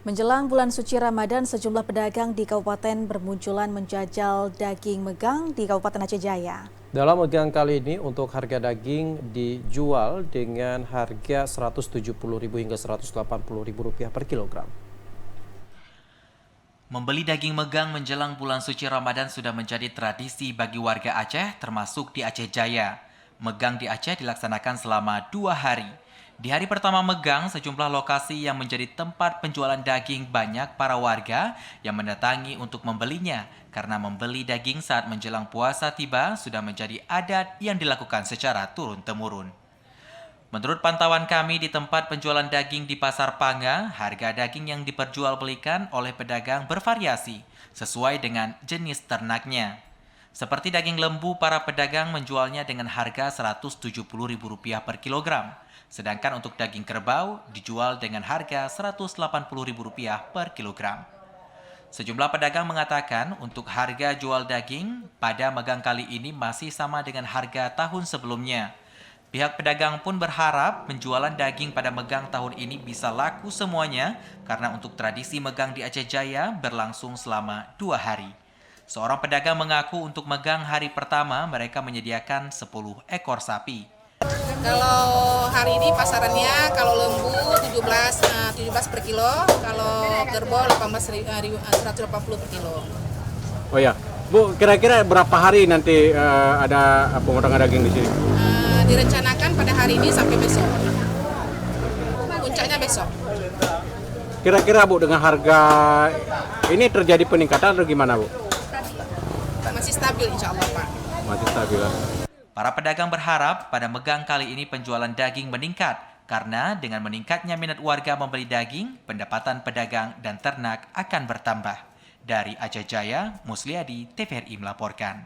Menjelang bulan suci Ramadan, sejumlah pedagang di kabupaten bermunculan menjajal daging megang di Kabupaten Aceh Jaya. Dalam megang kali ini untuk harga daging dijual dengan harga Rp170.000 hingga Rp180.000 per kilogram. Membeli daging megang menjelang bulan suci Ramadan sudah menjadi tradisi bagi warga Aceh, termasuk di Aceh Jaya. Megang di Aceh dilaksanakan selama 2 hari. Di hari pertama megang, sejumlah lokasi yang menjadi tempat penjualan daging banyak para warga yang mendatangi untuk membelinya. Karena membeli daging saat menjelang puasa tiba sudah menjadi adat yang dilakukan secara turun-temurun. Menurut pantauan kami di tempat penjualan daging di Pasar Panga, harga daging yang diperjualbelikan oleh pedagang bervariasi sesuai dengan jenis ternaknya. Seperti daging lembu, para pedagang menjualnya dengan harga Rp170.000 per kilogram. Sedangkan untuk daging kerbau dijual dengan harga Rp180.000 per kilogram. Sejumlah pedagang mengatakan untuk harga jual daging pada megang kali ini masih sama dengan harga tahun sebelumnya. Pihak pedagang pun berharap penjualan daging pada megang tahun ini bisa laku semuanya karena untuk tradisi megang di Aceh Jaya berlangsung selama 2 hari. Seorang pedagang mengaku untuk megang hari pertama mereka menyediakan 10 ekor sapi. Kalau hari ini pasarannya kalau lembu 17 per kilo, kalau kerbau 180 per kilo. Oh ya, Bu, kira-kira berapa hari nanti ada pemotongan daging di sini? Direncanakan pada hari ini sampai besok. Puncaknya besok. Kira-kira Bu, dengan harga ini terjadi peningkatan atau gimana Bu? Masih stabil insya Allah Pak. Masih stabil. Para pedagang berharap pada megang kali ini penjualan daging meningkat karena dengan meningkatnya minat warga membeli daging, pendapatan pedagang dan ternak akan bertambah. Dari Aceh Jaya, Musliadi, TVRI melaporkan.